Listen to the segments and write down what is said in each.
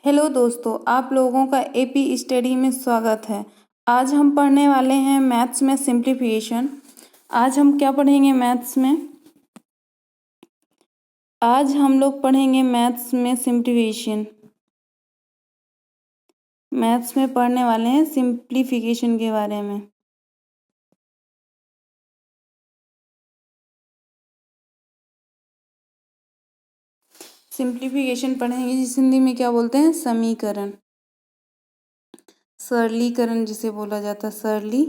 Hello दोस्तों, आप लोगों का एपी स्टडी में स्वागत है। आज हम पढ़ने वाले हैं मैथ्स में सिंप्लीफिकेशन। आज हम क्या पढ़ेंगे मैथ्स में? आज हम लोग पढ़ेंगे मैथ्स में सिंप्लीफिकेशन। मैथ्स में पढ़ने वाले हैं सिंप्लीफिकेशन के बारे में। सिंप्लीफिकेशन पढ़ेंगे जिस हिंदी में क्या बोलते हैं? समीकरण, सरलीकरण जिसे बोला जाता है, सरलीकरण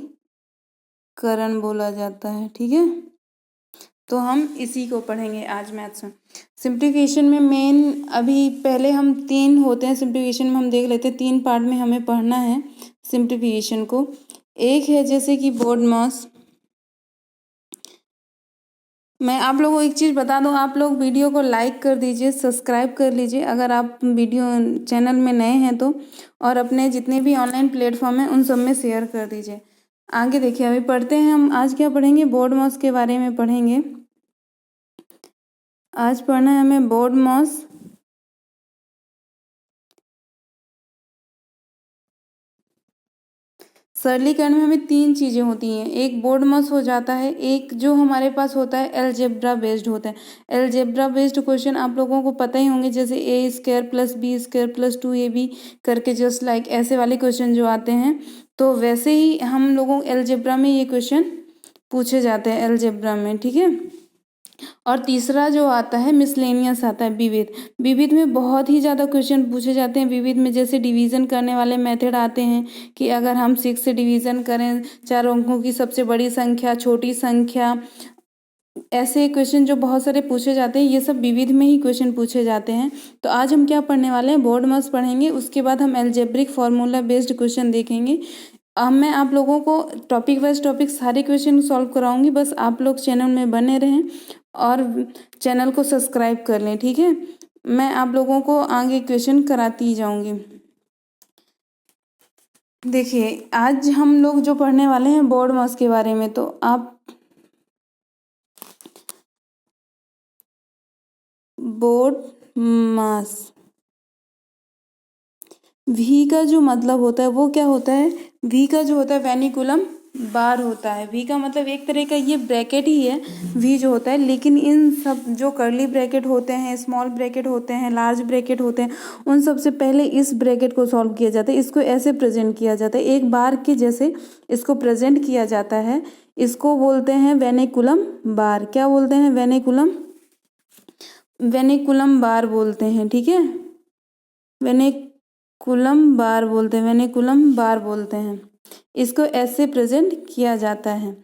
बोला जाता है। ठीक है, तो हम इसी को पढ़ेंगे आज मैथ्स में। सिंप्लीफिकेशन में मेन अभी पहले हम 3 होते हैं सिंप्लीफिकेशन में, हम देख लेते हैं। 3 पार्ट में हमें पढ़ना है सिंप्लीफिकेशन को। एक है जैसे कि बोर्ड मास। मैं आप लोगों को एक चीज़ बता दूं, आप लोग वीडियो को लाइक कर दीजिए, सब्सक्राइब कर लीजिए अगर आप वीडियो चैनल में नए हैं तो, और अपने जितने भी ऑनलाइन प्लेटफॉर्म हैं उन सब में शेयर कर दीजिए। आगे देखिए, अभी पढ़ते हैं हम। आज क्या पढ़ेंगे? बोर्ड मास के बारे में पढ़ेंगे। आज पढ़ना है हमें बोर्ड मास। सरलीकरण में हमें 3 चीज़ें होती हैं। एक बोर्ड मास हो जाता है, एक जो हमारे पास होता है अलजेब्रा बेस्ड होता है। अलजेब्रा बेस्ड क्वेश्चन आप लोगों को पता ही होंगे, जैसे a square plus b square plus 2ab करके, जस्ट लाइक ऐसे वाले क्वेश्चन जो आते हैं। तो वैसे ही हम लोगों अलजेब्रा में ये क्वेश्चन पूछे जाते हैं अलजेब्रा में। ठीक है, और तीसरा जो आता है मिसलेनियस आता है, विविध। विविध में बहुत ही ज़्यादा क्वेश्चन पूछे जाते हैं। विविध में जैसे डिवीज़न करने वाले मेथड आते हैं कि अगर हम 6 से डिवीज़न करें, 4 अंकों की सबसे बड़ी संख्या, छोटी संख्या, ऐसे क्वेश्चन जो बहुत सारे पूछे जाते हैं, ये सब विविध में ही क्वेश्चन पूछे जाते हैं। तो आज हम क्या पढ़ने वाले हैं? बोर्ड मास पढ़ेंगे। उसके बाद हम अलजेब्रिक फार्मूला बेस्ड क्वेश्चन देखेंगे। अब मैं आप लोगों को टॉपिक वाइज टॉपिक सारे क्वेश्चन सॉल्व कराऊंगी। बस आप लोग चैनल में बने रहें और चैनल को सब्सक्राइब कर लें। ठीक है, मैं आप लोगों को आगे क्वेश्चन कराती जाऊंगी। देखिए, आज हम लोग जो पढ़ने वाले हैं बोर्ड मास के बारे में, तो आप बोर्ड मास, वी का जो मतलब होता है वो क्या होता है? वी का जो होता है वेनिकुलम बार होता है। वी का मतलब एक तरह का ये ब्रैकेट ही है, वी जो होता है। लेकिन इन सब जो कर्ली ब्रैकेट होते हैं, स्मॉल ब्रैकेट होते हैं, लार्ज ब्रैकेट होते हैं, उन सबसे पहले इस ब्रैकेट को सॉल्व किया जाता है। इसको ऐसे प्रेजेंट किया जाता है, एक बार के जैसे इसको प्रेजेंट किया जाता है। इसको बोलते हैं वेनिकुलम बार। क्या बोलते हैं? वेनिकुलम बार बोलते हैं। ठीक है, वेनिकुलम बार बोलते हैं, वेनिकुलम बार बोलते हैं। इसको ऐसे प्रेजेंट किया जाता है।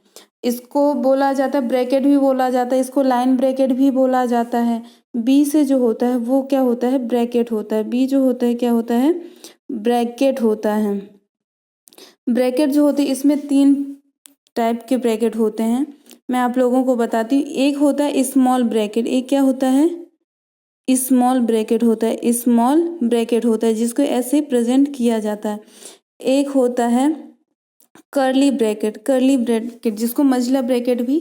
इसको बोला जाता है, ब्रैकेट भी बोला जाता है, इसको लाइन ब्रैकेट भी बोला जाता है। बी से जो होता है वो क्या होता है? ब्रैकेट होता है। बी जो होता है क्या होता है? ब्रैकेट होता है। ब्रैकेट जो होती है, इसमें 3 टाइप के ब्रैकेट होते हैं। मैं आप लोगों को बताती हूँ। एक होता है स्मॉल ब्रैकेट। एक क्या होता है? स्मॉल ब्रैकेट होता है। स्मॉल ब्रैकेट होता है जिसको ऐसे प्रेजेंट किया जाता है। एक होता है कर्ली ब्रैकेट। कर्ली ब्रैकेट जिसको मंझला ब्रैकेट भी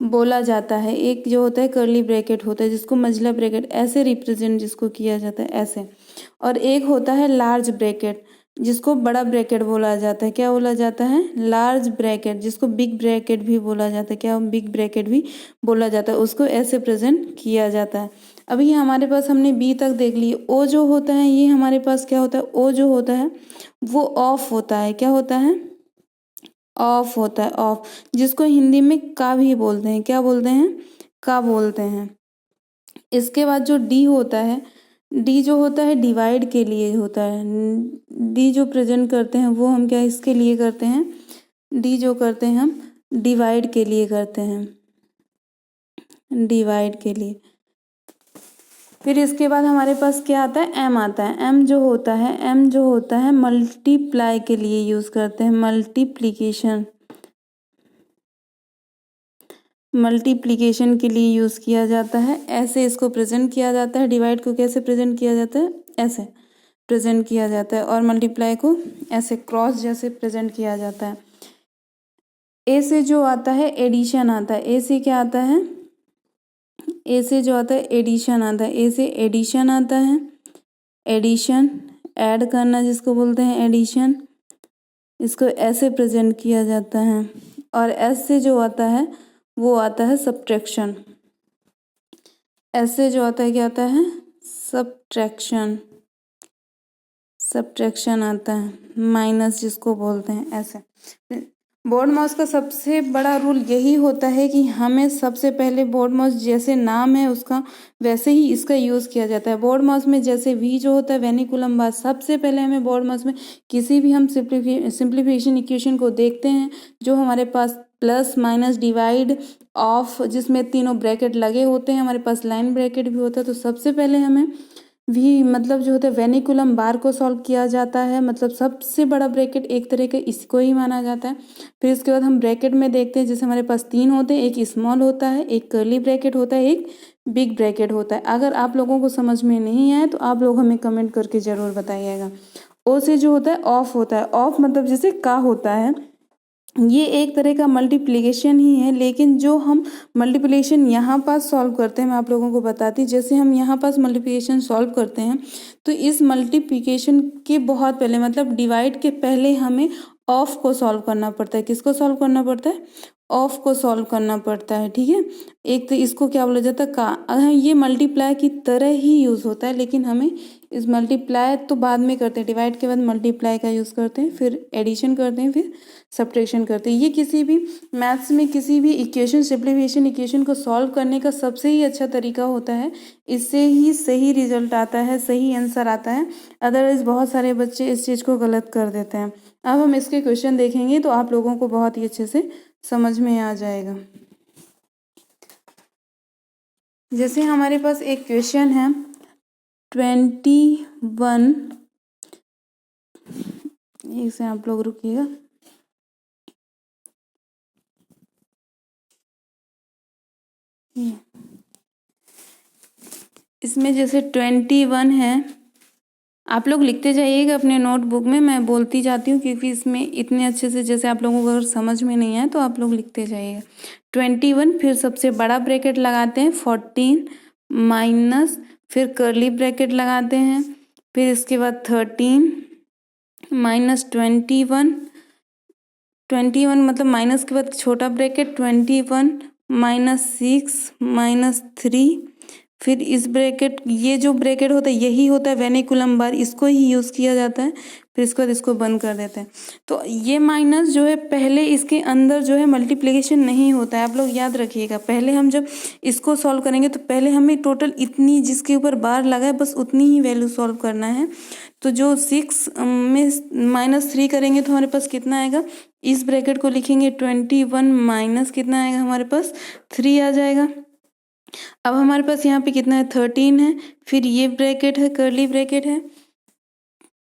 बोला जाता है। एक जो होता है कर्ली ब्रैकेट होता है जिसको मंझला ब्रैकेट ऐसे रिप्रेजेंट जिसको किया जाता है, ऐसे। और एक होता है लार्ज ब्रैकेट जिसको बड़ा ब्रैकेट बोला जाता है। क्या बोला जाता है? लार्ज ब्रैकेट, जिसको बिग ब्रैकेट भी बोला जाता है। क्या? बिग ब्रैकेट भी बोला जाता है। उसको ऐसे प्रेजेंट किया जाता है। अभी हमारे पास हमने बी तक देख ली। ओ जो होता है ये हमारे पास क्या होता है? ओ जो होता है वो ऑफ होता है। क्या होता है? ऑफ होता है। ऑफ, जिसको हिंदी में का भी बोलते हैं। क्या बोलते हैं? का बोलते हैं। इसके बाद जो डी होता है, डी जो होता है डिवाइड के लिए होता है। डी जो प्रेजेंट करते हैं वो हम क्या इसके लिए करते हैं? डी जो करते हैं हम डिवाइड के लिए करते हैं, डिवाइड के लिए। फिर इसके बाद हमारे पास क्या आता है? एम आता है। एम जो होता है, एम जो होता है मल्टीप्लाई के लिए यूज करते हैं। मल्टीप्लिकेशन, मल्टीप्लिकेशन के लिए यूज किया जाता है। ऐसे इसको प्रेजेंट किया जाता है। डिवाइड को कैसे प्रेजेंट किया जाता है? ऐसे प्रेजेंट किया जाता है। और मल्टीप्लाई को ऐसे क्रॉस जैसे प्रेजेंट किया जाता है। ए से जो आता है एडिशन आता है। ए से क्या आता है? ए से जो आता है एडिशन आता है। ए से एडिशन आता है, एडिशन। ऐड करना जिसको बोलते हैं एडिशन, इसको ऐसे प्रेजेंट किया जाता है। और एस से जो आता है वो आता है सब्ट्रैक्शन, ऐसे जो आता है क्या आता है सब्ट्रैक्शन, सब्ट्रैक्शन आता है, माइनस जिसको बोलते हैं ऐसे। बोर्ड माउस का सबसे बड़ा रूल यही होता है कि हमें सबसे पहले बोर्ड माउस जैसे नाम है उसका वैसे ही इसका यूज़ किया जाता है। बोर्ड माउस में जैसे वी जो होता है वेनिकुलम बार, सबसे पहले हमें बोर्ड माउस में किसी भी हम सिंप्लीफिकेशन इक्वेशन को देखते हैं जो हमारे पास प्लस माइनस डिवाइड ऑफ जिसमें तीनों ब्रैकेट लगे होते हैं, हमारे पास लाइन ब्रैकेट भी होता है। तो सबसे पहले हमें भी मतलब जो होता है वेनिकुलम बार को सॉल्व किया जाता है, मतलब सबसे बड़ा ब्रैकेट एक तरह का इसको ही माना जाता है। फिर इसके बाद हम ब्रैकेट में देखते हैं, जैसे हमारे पास तीन होते हैं, एक स्मॉल होता है, एक कर्ली ब्रैकेट होता है, एक बिग ब्रैकेट होता है। अगर आप लोगों को समझ में नहीं आए तो आप लोग हमें कमेंट करके ज़रूर बताइएगा। ओ से जो होता है ऑफ होता है, ऑफ मतलब जैसे का होता है, ये एक तरह का मल्टीप्लिकेशन ही है, लेकिन जो हम मल्टीप्लिकेशन यहाँ पास सॉल्व करते हैं मैं आप लोगों को बताती हूँ। जैसे हम यहाँ पास मल्टीप्लिकेशन सॉल्व करते हैं तो इस मल्टीप्लिकेशन के बहुत पहले मतलब डिवाइड के पहले हमें ऑफ को सॉल्व करना पड़ता है। किसको सॉल्व करना पड़ता है? ऑफ को सॉल्व करना पड़ता है, ठीक है। एक तो इसको क्या बोला जाता है का, अगर ये मल्टीप्लाई की तरह ही यूज़ होता है, लेकिन हमें इस मल्टीप्लाई तो बाद में करते हैं, डिवाइड के बाद मल्टीप्लाई का यूज़ करते हैं, फिर एडिशन करते हैं, फिर सब्ट्रैक्शन करते हैं। ये किसी भी मैथ्स में किसी भी इक्वेशन सिंप्लीफिकेशन इक्वेशन को सॉल्व करने का सबसे ही अच्छा तरीका होता है, इससे ही सही रिजल्ट आता है, सही आंसर आता है। अदरवाइज बहुत सारे बच्चे इस चीज़ को गलत कर देते हैं। अब हम इसके क्वेश्चन देखेंगे तो आप लोगों को बहुत ही अच्छे से समझ में आ जाएगा। जैसे हमारे पास एक क्वेश्चन है 21, इसे आप लोग रुकिएगा, इसमें जैसे 21 है, आप लोग लिखते जाइएगा अपने नोटबुक में, मैं बोलती जाती हूँ क्योंकि इसमें इतने अच्छे से जैसे आप लोगों को अगर समझ में नहीं आए तो आप लोग लिखते जाइएगा। 21 फिर सबसे बड़ा ब्रैकेट लगाते हैं 14 माइनस, फिर कर्ली ब्रैकेट लगाते हैं, फिर इसके बाद 13 माइनस 21 मतलब माइनस के बाद छोटा ब्रैकेट 21 माइनस 6 माइनस 3, फिर इस ब्रैकेट, ये जो ब्रैकेट होता है यही होता है वेनिकुलम बार, इसको ही यूज़ किया जाता है। फिर इसके बाद इसको बंद कर देते हैं। तो ये माइनस जो है पहले इसके अंदर जो है मल्टीप्लिकेशन नहीं होता है, आप लोग याद रखिएगा। पहले हम जब इसको सॉल्व करेंगे तो पहले हमें टोटल इतनी जिसके ऊपर बार लगा है बस उतनी ही वैल्यू सॉल्व करना है। तो जो 6 में -3 करेंगे तो हमारे पास कितना आएगा, इस ब्रैकेट को लिखेंगे 21 माइनस कितना आएगा हमारे पास 3 आ जाएगा। अब हमारे पास यहाँ पे कितना है 13 है, फिर ये ब्रैकेट है कर्ली ब्रैकेट है,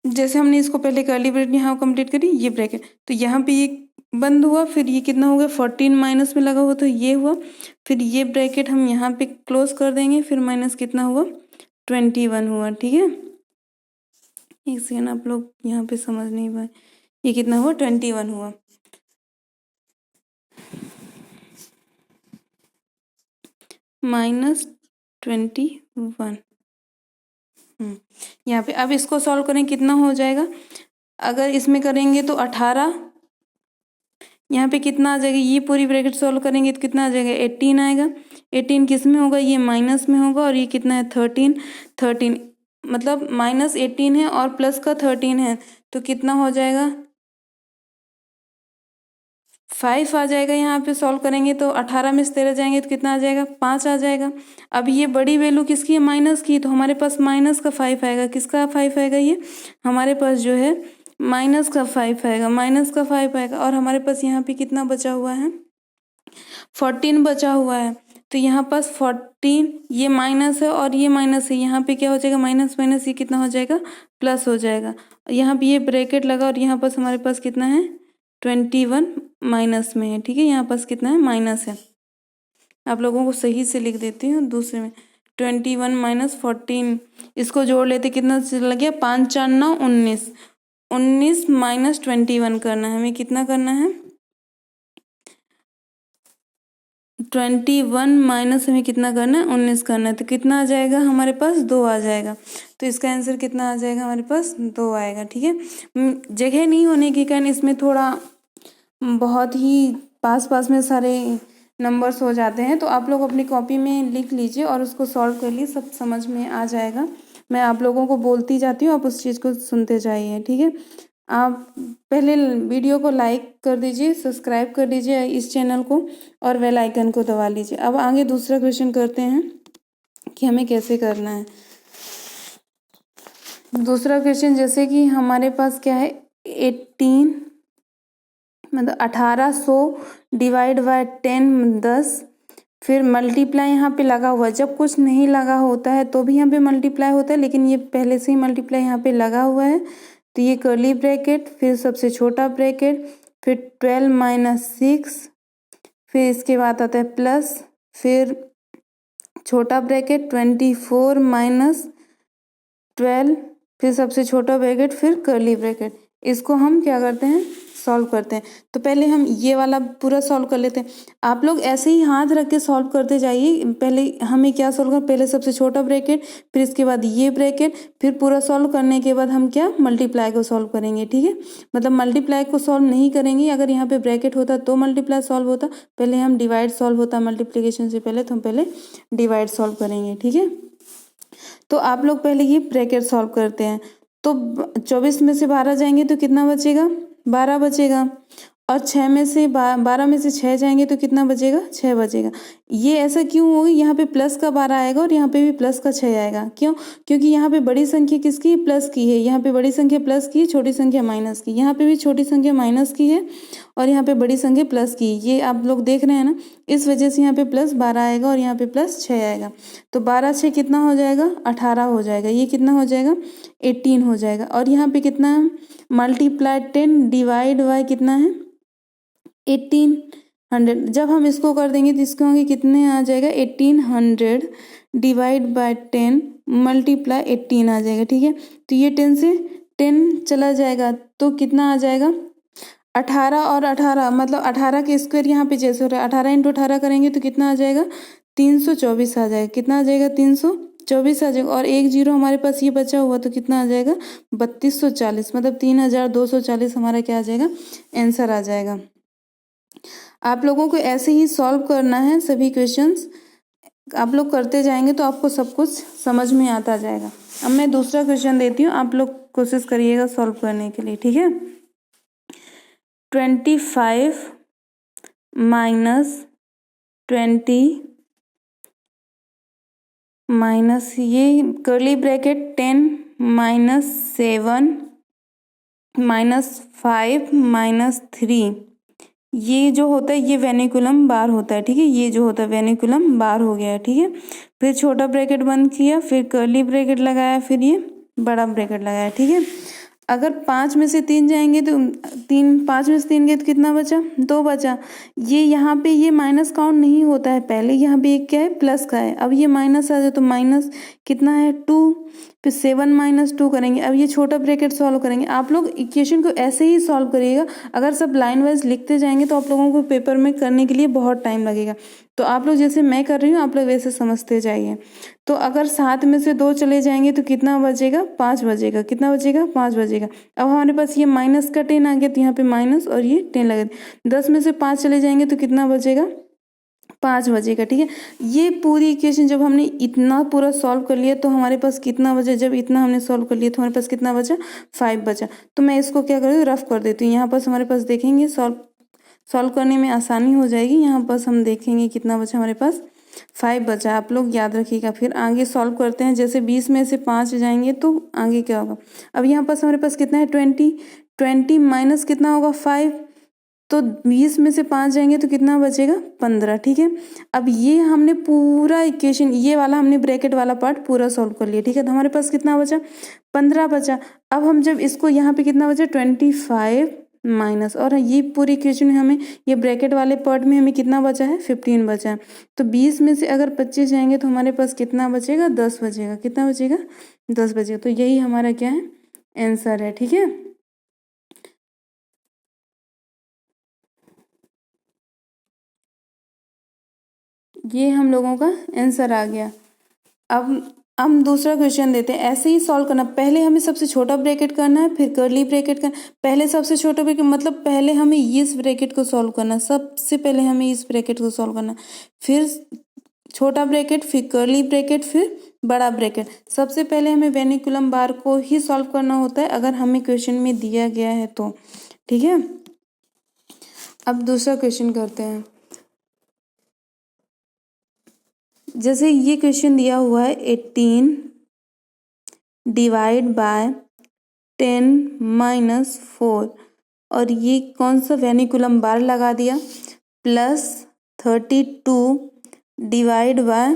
जैसे हमने इसको पहले कर्ली ब्रैकेट यहाँ कंप्लीट करी, ये ब्रैकेट तो यहाँ पे ये बंद हुआ, फिर ये कितना हो गया 14 माइनस में लगा हुआ तो ये हुआ, फिर ये ब्रैकेट हम यहाँ पे क्लोज कर देंगे, फिर माइनस कितना हुआ 21 हुआ, ठीक है। एक सेकेंड आप लोग यहाँ पे समझ नहीं पाए, ये कितना हुआ 21 हुआ, -21 यहाँ पे। अब इसको सॉल्व करें कितना हो जाएगा, अगर इसमें करेंगे तो 18, यहाँ पे कितना आ जाएगा, ये पूरी ब्रैकेट सॉल्व करेंगे तो कितना आ जाएगा 18 आएगा। 18 किस में होगा, ये माइनस में होगा, और ये कितना है 13 मतलब -18 है और प्लस का 13 है तो कितना हो जाएगा 5 आ जाएगा। यहाँ पे सॉल्व करेंगे तो 18 में से 13 जाएंगे तो कितना आ जाएगा 5 आ जाएगा। अब ये बड़ी वैल्यू किसकी है, माइनस की, तो हमारे पास माइनस का 5 आएगा। किसका 5 आएगा, ये हमारे पास जो है माइनस का 5 आएगा, माइनस का 5 आएगा। और हमारे पास यहाँ पे कितना बचा हुआ है 14 बचा हुआ है, तो यहाँ पास 14, ये माइनस है और ये माइनस है, यहाँ पे क्या हो जाएगा माइनस माइनस ये कितना हो जाएगा प्लस हो जाएगा। यहाँ पे ये ब्रैकेट लगा और यहाँ पास हमारे पास कितना है 21 माइनस में है, ठीक है। यहाँ पास कितना है माइनस है, आप लोगों को सही से लिख देती हूँ दूसरे में 21 माइनस 14, इसको जोड़ लेते कितना लग गया 5 4 9 19, 19 माइनस 21 करना है हमें, कितना करना है 21 माइनस हमें कितना करना है, 19 करना है, तो कितना आ जाएगा हमारे पास, 2 आ जाएगा। तो इसका आंसर कितना आ जाएगा हमारे पास, 2 आएगा। ठीक है, जगह नहीं होने के कारण इसमें थोड़ा बहुत ही पास पास में सारे नंबर्स हो जाते हैं, तो आप लोग अपनी कॉपी में लिख लीजिए और उसको सॉल्व कर लीजिए, सब समझ में आ जाएगा। मैं आप लोगों को बोलती जाती हूँ, आप उस चीज़ को सुनते जाइए। ठीक है, आप पहले वीडियो को लाइक कर दीजिए, सब्सक्राइब कर दीजिए इस चैनल को और बेल आइकन को दबा लीजिए। अब आगे दूसरा क्वेश्चन करते हैं कि हमें कैसे करना है। दूसरा क्वेश्चन जैसे कि हमारे पास क्या है, 18 मतलब 1800 डिवाइड बाय 10 10, फिर मल्टीप्लाई यहाँ पे लगा हुआ है। जब कुछ नहीं लगा होता है तो भी यहाँ पे मल्टीप्लाई होता है, लेकिन ये पहले से ही मल्टीप्लाई यहाँ पे लगा हुआ है, तो ये कर्ली ब्रैकेट, फिर सबसे छोटा ब्रैकेट, फिर 12 माइनस 6, फिर इसके बाद आता है प्लस, फिर छोटा ब्रैकेट 24 माइनस 12, फिर सबसे छोटा ब्रैकेट, फिर कर्ली ब्रैकेट। इसको हम क्या करते हैं, सॉल्व करते हैं। तो पहले हम ये वाला पूरा सॉल्व कर लेते हैं। आप लोग ऐसे ही हाथ रख के सॉल्व करते जाइए। पहले हमें क्या सॉल्व करना, पहले सबसे छोटा ब्रैकेट, फिर इसके बाद ये ब्रैकेट, फिर पूरा सॉल्व करने के बाद हम क्या, मल्टीप्लाई को सॉल्व करेंगे। ठीक है, मतलब मल्टीप्लाई को सॉल्व नहीं करेंगे, अगर यहाँ पे ब्रैकेट होता तो मल्टीप्लाई सॉल्व होता, पहले हम डिवाइड सॉल्व होता मल्टीप्लीकेशन से पहले, तो हम पहले डिवाइड सॉल्व करेंगे। ठीक है, तो आप लोग पहले ये ब्रैकेट सॉल्व करते हैं। तो 24 में से 12 जाएंगे तो कितना बचेगा, 12 बचेगा, और 6 में से 12 में से 6 जाएंगे तो कितना बचेगा, 6 बचेगा। ये ऐसा क्यों होगी, यहाँ पे प्लस का 12 आएगा और यहाँ पे भी प्लस का 6 आएगा। क्यों, क्योंकि यहाँ पे बड़ी संख्या किसकी, प्लस की है। यहाँ पे बड़ी संख्या प्लस की है, छोटी संख्या माइनस की। यहाँ पे भी छोटी संख्या माइनस की है और यहाँ पे बड़ी संख्या प्लस की। ये आप लोग देख रहे हैं ना, इस वजह से यहाँ पे प्लस 12 आएगा और यहाँ पे प्लस 6 आएगा। तो 12 6 कितना हो जाएगा, 18 हो जाएगा। ये कितना हो जाएगा, 18 हो जाएगा। और यहाँ पे कितना है, मल्टीप्लाई 10 डिवाइड बाय कितना है, 1800। जब हम इसको कर देंगे तो इसको आगे कितने आ जाएगा, 1800 डिवाइड बाय 10 मल्टीप्लाई 18 आ जाएगा। ठीक है, तो ये 10 से 10 चला जाएगा तो कितना आ जाएगा, 18 और 18, मतलब 18 के स्क्वायर यहाँ पे जैसे हो रहा है, 18 इंटू 18 करेंगे तो कितना आ जाएगा, 324 आ जाएगा। कितना आ जाएगा, 324 आ जाएगा। और एक जीरो हमारे पास ये बचा हुआ, तो कितना आ जाएगा, 3240, मतलब 3240 हमारा क्या आ जाएगा, आंसर आ जाएगा। आप लोगों को ऐसे ही सॉल्व करना है सभी क्वेश्चंस। आप लोग करते जाएंगे तो आपको सब कुछ समझ में आता जाएगा। अब मैं दूसरा क्वेश्चन देती हूँ, आप लोग कोशिश करिएगा सॉल्व करने के लिए। ठीक है, 25 माइनस 20 माइनस ये curly bracket 10 minus 7 minus 5 minus 3, ये जो होता है ये वेनिकुलम बार होता है। ठीक है, ये जो होता है वेनिकुलम बार हो गया है। ठीक है, फिर छोटा ब्रैकेट बंद किया, फिर कर्ली ब्रैकेट लगाया, फिर ये बड़ा ब्रैकेट लगाया। ठीक है, अगर 5 में से 3 जाएंगे तो 5 में से 3 गए तो कितना बचा, 2 बचा। ये यहाँ पे ये माइनस काउंट नहीं होता है, पहले यहाँ पे एक क्या है, प्लस का है। अब ये माइनस आ जाए तो माइनस कितना है, 2, फिर 7 माइनस 2 करेंगे। अब ये छोटा ब्रैकेट सॉल्व करेंगे। आप लोग इक्वेशन को ऐसे ही सॉल्व करिएगा। अगर सब लाइन वाइज लिखते जाएंगे तो आप लोगों को पेपर में करने के लिए बहुत टाइम लगेगा। तो आप लोग जैसे मैं कर रही हूँ, आप लोग वैसे समझते जाइए। तो अगर 7 में से 2 चले जाएंगे तो कितना बचेगा, 5 बचेगा। कितना बचेगा, 5 बचेगा। अब हमारे पास ये माइनस का 10 आ गया, तो यहाँ पे माइनस और ये 10 लगा। 10 में से 5 चले जाएंगे तो कितना बचेगा, 5 बचेगा। ठीक है, ये पूरी इक्वेशन जब हमने इतना पूरा सॉल्व कर लिया तो हमारे पास कितना बचा, जब इतना हमने सॉल्व कर लिया तो हमारे पास कितना बचा, 5 बचा। तो मैं इसको क्या कर रही हूँ, रफ कर देती हूँ। यहाँ पास हमारे पास देखेंगे सॉल्व करने में आसानी हो जाएगी। यहाँ पास हम देखेंगे कितना बचा, हमारे पास 5 बचा। आप लोग याद रखिएगा। फिर आगे सॉल्व करते हैं, जैसे 20 में से 5 जाएंगे तो आगे क्या होगा। अब यहाँ पास हमारे पास कितना है, 20 माइनस कितना होगा, 5, तो 20 में से 5 जाएंगे तो कितना बचेगा, 15। ठीक है, अब ये हमने पूरा इक्वेशन, ये वाला हमने ब्रैकेट वाला पार्ट पूरा सॉल्व कर लिया। ठीक है, तो हमारे पास कितना बचा, 15 बचा। अब हम जब इसको यहाँ पे कितना बचा, 25 माइनस, और ये पूरी इक्वेशन हमें, ये ब्रैकेट वाले पार्ट में हमें कितना बचा है, 15 बचा है। तो 20 में से अगर 25 जाएंगे तो हमारे पास कितना बचेगा, 10 बचेगा। कितना बचेगा, 10 बचेगा। तो यही हमारा क्या है, आंसर है। ठीक है। ये हम लोगों का आंसर आ गया। अब हम दूसरा क्वेश्चन देते हैं, ऐसे ही सॉल्व करना। पहले हमें सबसे छोटा ब्रैकेट करना है, फिर कर्ली ब्रैकेट करना। पहले सबसे छोटा ब्रैकेट मतलब पहले हमें इस ब्रैकेट को सॉल्व करना है, सबसे पहले हमें इस ब्रैकेट को सॉल्व करना है, फिर छोटा ब्रैकेट, फिर कर्ली ब्रैकेट, फिर बड़ा ब्रैकेट। सबसे पहले हमें वेनिकुलम बार को ही सॉल्व करना होता है अगर हमें क्वेश्चन में दिया गया है तो, ठीक है। अब दूसरा क्वेश्चन करते हैं। जैसे ये क्वेश्चन दिया हुआ है 18 डिवाइड बाय 10 - 4, और ये कौन सा वेनिकुलम बार लगा दिया, plus 32 divide by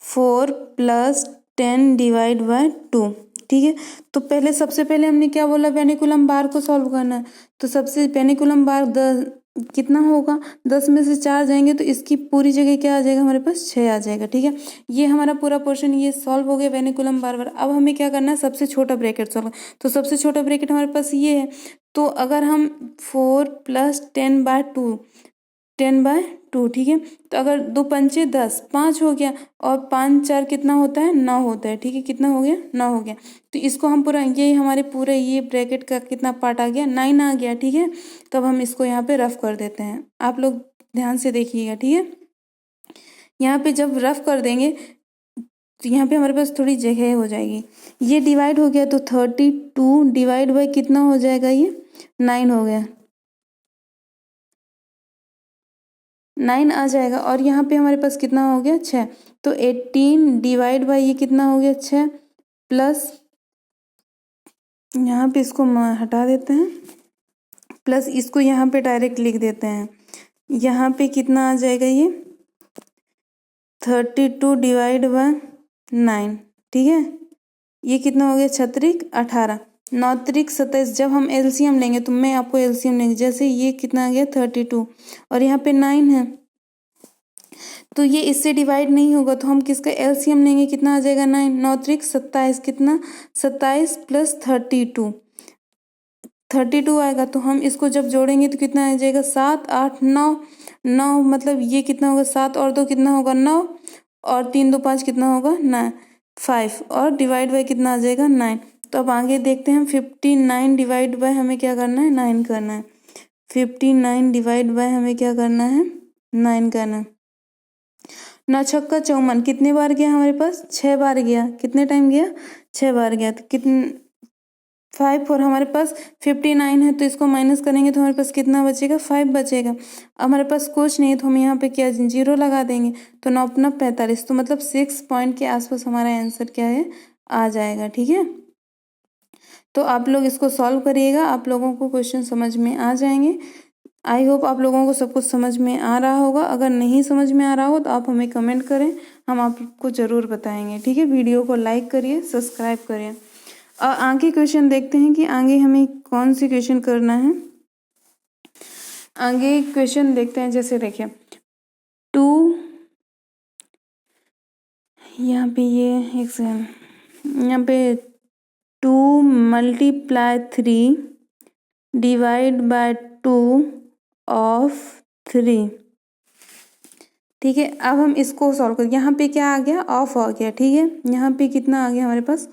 4 plus 10 divide by 2, ठीक है। तो पहले सबसे पहले हमने क्या बोला, वेनिकुलम बार को सॉल्व करना है। तो सबसे वेनिकुलम बार कितना होगा, 10 में से 4 जाएंगे तो इसकी पूरी जगह क्या आ जाएगा, हमारे पास 6 आ जाएगा, ठीक है। ये हमारा पूरा पोर्शन ये सॉल्व हो गया वेनिकुलम बार बार। अब हमें क्या करना है, सबसे छोटा ब्रैकेट सॉल्व। तो सबसे छोटा ब्रैकेट हमारे पास ये है। तो अगर हम 4 प्लस 10/2, ठीक है। तो अगर 2 पंचे 10, 5 हो गया, और 5 4 कितना होता है, 9 होता है, ठीक है। कितना हो गया, 9 हो गया। तो इसको हम पूरा, ये हमारे पूरे ये ब्रैकेट का कितना पार्ट आ गया, 9 आ गया, ठीक है। तो अब हम इसको यहाँ पे रफ कर देते हैं। आप लोग ध्यान से देखिएगा, ठीक है। यहाँ पे जब रफ कर देंगे तो यहाँ पे हमारे पास थोड़ी जगह हो जाएगी। ये डिवाइड हो गया तो 32 डिवाइड बाई कितना हो जाएगा, ये 9 हो गया, 9 आ जाएगा। और यहाँ पे हमारे पास कितना हो गया, 6। तो 18 डिवाइड बाई ये कितना हो गया, 6, प्लस यहाँ पे इसको हटा देते हैं, प्लस इसको यहाँ पे डायरेक्ट लिख देते हैं। यहाँ पे कितना आ जाएगा, ये 32 डिवाइड बाय 9, ठीक है। ये कितना हो गया, 36 18, 9 त्रिक 27। जब हम एलसीएम लेंगे तो मैं आपको एलसीएम लेंगे, जैसे ये कितना आ गया 32, और यहाँ पे 9 है, तो ये इससे डिवाइड नहीं होगा, तो हम किसका एलसीएम लेंगे, कितना आ जाएगा 9, 9 त्रिक 27, कितना 27 प्लस 32 आएगा। तो हम इसको जब जोड़ेंगे तो कितना आ जाएगा, 7 8 9, 9 मतलब ये कितना होगा, 7 और 2 कितना होगा, 9, और 3 2 5 कितना होगा, 9 5, और डिवाइड बाय कितना आ जाएगा, 9। तो अब आगे देखते हैं, 59 डिवाइड बाय हमें क्या करना है, 9 करना है। 59 डिवाइड बाय हमें क्या करना है, 9 करना है। 9 छक्का 54, कितने बार गया हमारे पास, 6 बार गया। कितने टाइम गया, 6 बार गया। तो कितने 5, और हमारे पास 59 है, तो इसको माइनस करेंगे तो हमारे पास कितना बचेगा, 5 बचेगा। अब हमारे पास कुछ नहीं है तो हम यहाँ पे क्या 0 लगा देंगे, तो 9 अपना 45, तो मतलब 6 पॉइंट के आसपास हमारा आंसर क्या है, आ जाएगा, ठीक है। तो आप लोग इसको सॉल्व करिएगा, आप लोगों को क्वेश्चन समझ में आ जाएंगे। आई होप आप लोगों को सब कुछ समझ में आ रहा होगा। अगर नहीं समझ में आ रहा हो तो आप हमें कमेंट करें, हम आपको ज़रूर बताएंगे, ठीक है। वीडियो को लाइक करिए, सब्सक्राइब करिए। और आगे क्वेश्चन देखते हैं कि आगे हमें कौन सी क्वेश्चन करना है। आगे क्वेश्चन देखते हैं, जैसे देखिए 2, यहाँ पे ये एक सेकंड, यहाँ पे 2 × 3 डिवाइड बाय 2 ऑफ 3, ठीक है। अब हम इसको सॉल्व करें। यहाँ पे क्या आ गया, ऑफ आ गया, ठीक है। यहाँ पे कितना आ गया हमारे पास,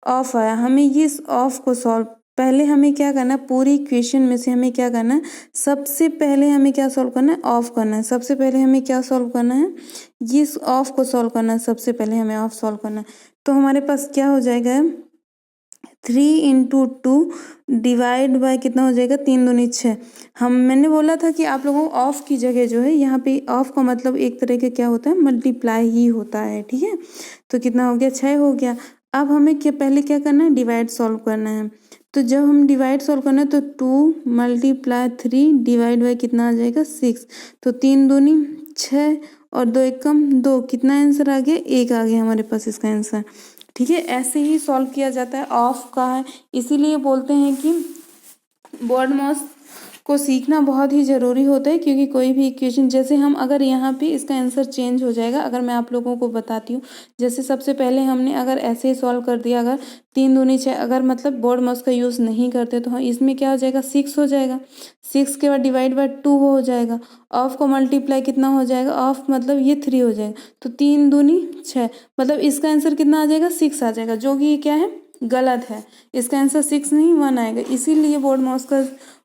ऑफ आया। हमें इस ऑफ को सॉल्व, पहले हमें क्या करना है, पूरी इक्वेशन में से हमें क्या करना है, सबसे पहले हमें क्या सॉल्व करना है, ऑफ करना है। सबसे पहले हमें क्या सॉल्व करना है, इस ऑफ को सॉल्व करना है। सबसे पहले हमें ऑफ सॉल्व करना है। तो हमारे पास क्या हो जाएगा, 3 × 2 डिवाइड बाय कितना हो जाएगा, 3 दूनी 6। मैंने बोला था कि आप लोगों को ऑफ की जगह जो है, यहाँ पे ऑफ का मतलब एक तरह का क्या होता है, मल्टीप्लाई ही होता है, ठीक है। तो कितना हो गया, 6 हो गया। अब हमें पहले क्या करना है, डिवाइड सॉल्व करना है। तो जब हम डिवाइड सॉल्व करना है तो 2 × 3 डिवाइड बाय कितना आ जाएगा, 6। तो 3 दूनी 6, और 2 एकम 2, कितना आंसर आ गया, 1 आ गया हमारे पास इसका आंसर, ठीक है। ऐसे ही सॉल्व किया जाता है, ऑफ का है, इसीलिए बोलते हैं कि बोर्ड मास को सीखना बहुत ही ज़रूरी होता है, क्योंकि कोई भी इक्वेशन जैसे हम अगर यहाँ पे इसका आंसर चेंज हो जाएगा। अगर मैं आप लोगों को बताती हूँ, जैसे सबसे पहले हमने अगर ऐसे ही सॉल्व कर दिया, अगर 3 दूनी 6, अगर मतलब बोर्ड माउस का यूज़ नहीं करते तो इसमें क्या हो जाएगा, 6 हो जाएगा। 6 के बाद डिवाइड बाय 2 हो जाएगा। ऑफ को मल्टीप्लाई कितना हो जाएगा, ऑफ मतलब ये 3 हो जाएगा। तो 3 दूनी 6, मतलब इसका आंसर कितना आ जाएगा, 6 आ जाएगा, जो कि ये क्या है, गलत है। इसका आंसर 6 नहीं 1 आएगा। इसीलिए बोर्ड माउस का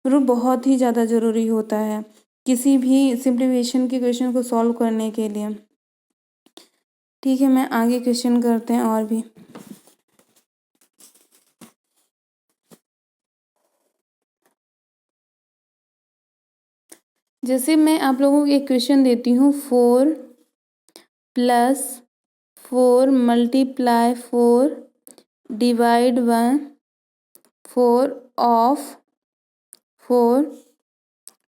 रूल बहुत ही ज़्यादा ज़रूरी होता है किसी भी सिंप्लीफिकेशन के क्वेश्चन को सॉल्व करने के लिए। ठीक है, मैं आगे क्वेश्चन करते हैं और भी। जैसे मैं आप लोगों को एक क्वेश्चन देती हूँ, 4 + 4 × 4 divide by 4 of 4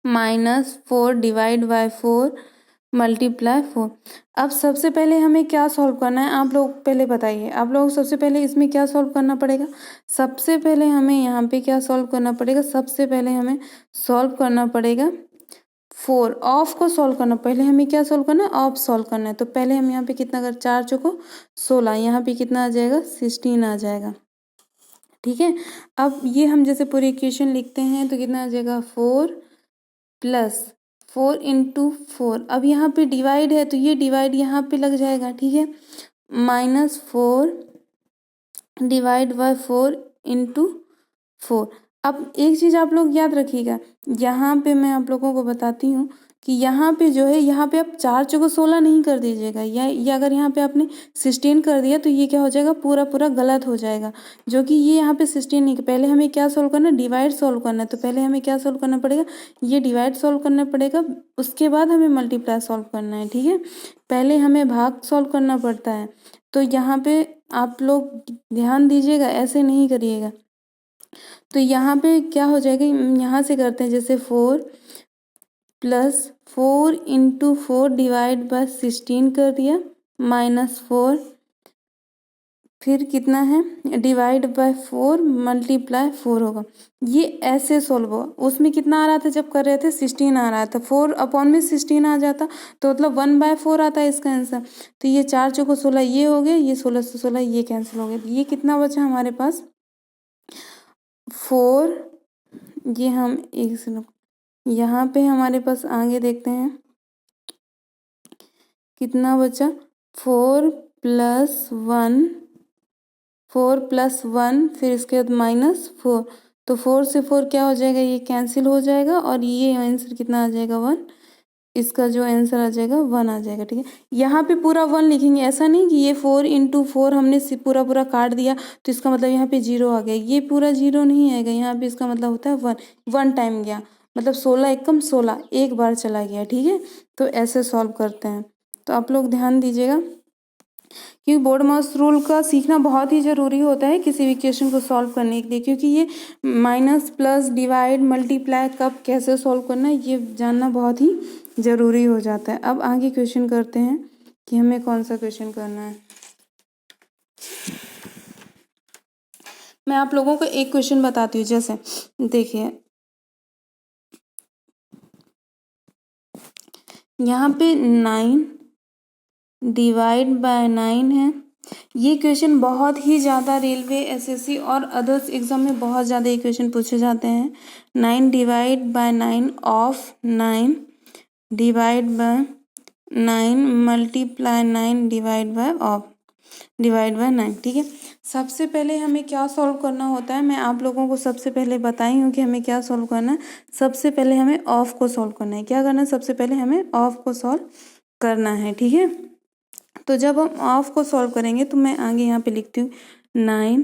-4 divide by 4 × 4। अब सबसे पहले हमें क्या सॉल्व करना है, आप लोग पहले बताइए। आप लोग सबसे पहले इसमें क्या सॉल्व करना पड़ेगा, सबसे पहले हमें यहाँ पे क्या सॉल्व करना पड़ेगा, सबसे पहले हमें सॉल्व करना पड़ेगा 4 ऑफ को सॉल्व करना। पहले हमें क्या सॉल्व करना है, ऑफ सॉल्व करना है। तो पहले हम यहाँ पे कितना कर, 4 चौको 16, यहाँ पे कितना आ जाएगा, 16 आ जाएगा। ठीक है, अब ये हम जैसे पूरी इक्वेशन लिखते हैं तो कितना आ जाएगा, 4 + 4 × 4। अब यहाँ पे डिवाइड है तो ये डिवाइड यहाँ पे लग जाएगा। ठीक है, -4 डिवाइड बाय 4 × 4। अब एक चीज़ आप लोग याद रखिएगा, यहाँ पे मैं आप लोगों को बताती हूँ कि यहाँ पे जो है, यहाँ पे आप 4 चौको 16 नहीं कर दीजिएगा। या अगर यहाँ पे आपने 16 कर दिया तो ये क्या हो जाएगा, पूरा पूरा गलत हो जाएगा, जो कि ये यहाँ पे 16 नहीं। पहले हमें क्या सॉल्व करना है, डिवाइड सॉल्व करना है। तो पहले हमें क्या सॉल्व करना पड़ेगा, ये डिवाइड सॉल्व करना पड़ेगा, उसके बाद हमें मल्टीप्लाई सॉल्व करना है। ठीक है, पहले हमें भाग सॉल्व करना पड़ता है। तो यहाँ पे आप लोग ध्यान दीजिएगा, ऐसे नहीं करिएगा। तो यहाँ पे क्या हो जाएगा, यहाँ से करते हैं, जैसे 4 + 4 × 4 डिवाइड बाय 16 कर दिया, -4, फिर कितना है, डिवाइड बाय 4 × 4 होगा। ये ऐसे सॉल्व हुआ। उसमें कितना आ रहा था, जब कर रहे थे 16 आ रहा था, 4 अपॉन में 16 आ जाता तो मतलब 1/4 आता है इसका आंसर। तो ये 4 चौको 16 ये हो गए, ये 16 से 16 ये कैंसिल हो गए। ये कितना बचा हमारे पास, 4। ये हम एक से यहाँ पे हमारे पास आगे देखते हैं कितना बचा, 4 + 1, 4 + 1, फिर इसके बाद -4। तो 4 से 4 क्या हो जाएगा, ये कैंसिल हो जाएगा और ये आंसर कितना आ जाएगा, 1। इसका जो आंसर आ जाएगा 1 आ जाएगा। ठीक है, यहाँ पे पूरा 1 लिखेंगे, ऐसा नहीं कि ये 4 × 4 हमने पूरा पूरा काट दिया तो इसका मतलब यहाँ पे 0 आ गया। ये पूरा 0 नहीं आएगा, यहाँ पे इसका मतलब होता है 1। 1 टाइम गया, मतलब 16 एकम 16, एक बार चला गया। ठीक है, तो ऐसे सॉल्व करते हैं। तो आप लोग ध्यान दीजिएगा, क्योंकि बोर्ड माउस रूल का सीखना बहुत ही ज़रूरी होता है किसी भी क्वेश्चन को सॉल्व करने के लिए, क्योंकि ये माइनस प्लस डिवाइड मल्टीप्लाई कब कैसे सॉल्व करना है ये जानना बहुत ही ज़रूरी हो जाता है। अब आगे क्वेश्चन करते हैं कि हमें कौन सा क्वेश्चन करना है। मैं आप लोगों को एक क्वेश्चन बताती हूँ। जैसे देखिए, यहाँ पे 9 डिवाइड बाय 9 है। ये क्वेश्चन बहुत ही ज़्यादा रेलवे, एसएससी और अदर्स एग्जाम में बहुत ज़्यादा ये क्वेश्चन पूछे जाते हैं। 9 divide by 9 of 9 divide by 9 multiply 9 divide by of divide by 9। ठीक है, सबसे पहले हमें क्या सॉल्व करना होता है, मैं आप लोगों को सबसे पहले बताई हूँ कि हमें क्या सॉल्व करना है। सबसे पहले हमें ऑफ को सॉल्व करना है। क्या करना है, सबसे पहले हमें ऑफ को सॉल्व करना है। ठीक है, तो जब हम ऑफ को सॉल्व करेंगे तो मैं आगे यहाँ पे लिखती हूँ 9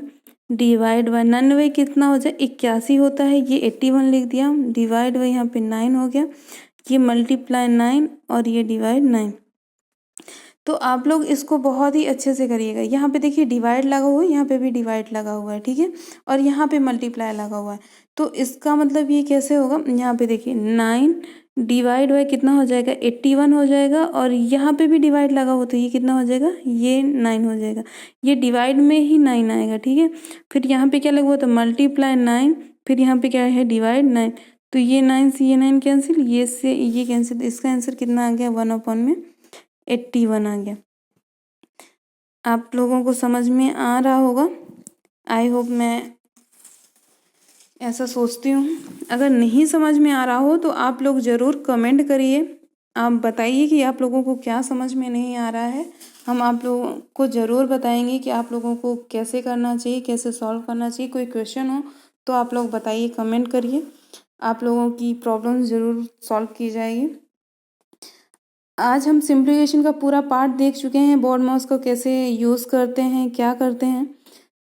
डिवाइड बाय 99 कितना हो जाए, 81 होता है। ये 81 लिख दिया, डिवाइड बाय यहाँ पे 9 हो गया, ये मल्टीप्लाई 9 और ये डिवाइड 9। तो आप लोग इसको बहुत ही अच्छे से करिएगा। यहाँ पे देखिए डिवाइड लगा हुआ है, यहाँ पे भी डिवाइड लगा हुआ है। ठीक है, और यहाँ पे मल्टीप्लाई लगा हुआ है। तो इसका मतलब ये कैसे होगा, यहाँ पे देखिए 9 डिवाइड बाय कितना हो जाएगा, 81 हो जाएगा, और यहाँ पे भी डिवाइड लगा हो तो ये कितना हो जाएगा, ये 9 हो जाएगा। ये डिवाइड में ही 9 आएगा। ठीक है, फिर यहाँ पे क्या लगा हुआ था, मल्टीप्लाई 9, फिर यहाँ पे क्या है, डिवाइड 9। तो ये 9 से ये 9 कैंसिल, ये से ये कैंसिल, इसका आंसर कितना आ गया 1/81 आ गया। आप लोगों को समझ में आ रहा होगा, आई होप, मैं ऐसा सोचती हूँ। अगर नहीं समझ में आ रहा हो तो आप लोग ज़रूर कमेंट करिए, आप बताइए कि आप लोगों को क्या समझ में नहीं आ रहा है। हम आप लोगों को ज़रूर बताएंगे कि आप लोगों को कैसे करना चाहिए, कैसे सॉल्व करना चाहिए। कोई क्वेश्चन हो तो आप लोग बताइए, कमेंट करिए, आप लोगों की प्रॉब्लम ज़रूर सॉल्व की जाएगी। आज हम सिंप्लीफिकेशन का पूरा पार्ट देख चुके हैं, बोर्ड माउस को कैसे यूज़ करते हैं, क्या करते हैं।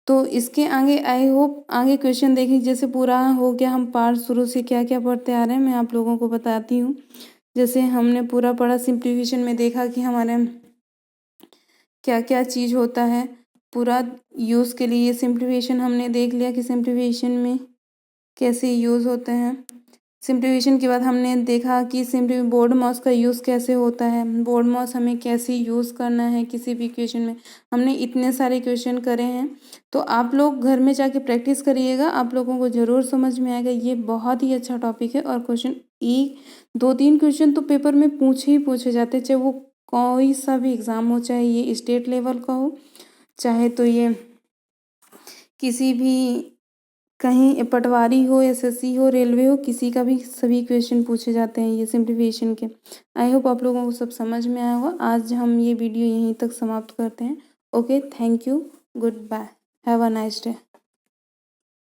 तो इसके आगे आई होप आगे क्वेश्चन देखें, जैसे पूरा हो गया, हम पार्ट शुरू से क्या क्या पढ़ते आ रहे हैं मैं आप लोगों को बताती हूँ। जैसे हमने पूरा पढ़ा, सिंप्लीफिकेशन में देखा कि हमारे क्या क्या चीज़ होता है पूरा यूज़ के लिए। सिंप्लीफिकेशन हमने देख लिया कि सिंप्लीफिकेशन में कैसे यूज़ होते हैं। सिंप्लीफिकेशन के बाद हमने देखा कि सिंपली बोर्ड माउस का यूज़ कैसे होता है, बोर्ड माउस हमें कैसे यूज़ करना है किसी भी क्वेश्चन में। हमने इतने सारे क्वेश्चन करे हैं, तो आप लोग घर में जाके प्रैक्टिस करिएगा, आप लोगों को ज़रूर समझ में आएगा। ये बहुत ही अच्छा टॉपिक है, और क्वेश्चन 2-3 क्वेश्चन तो पेपर में पूछे जाते हैं, चाहे वो कोई सा भी एग्ज़ाम हो, चाहे ये स्टेट लेवल का हो, चाहे तो ये किसी भी कहीं पटवारी हो, एसएससी हो, रेलवे हो, किसी का भी सभी क्वेश्चन पूछे जाते हैं ये सिंप्लीफिकेशन के। आई होप आप लोगों को सब समझ में आया होगा। आज हम ये वीडियो यहीं तक समाप्त करते हैं। Okay, thank you, goodbye, have a nice day.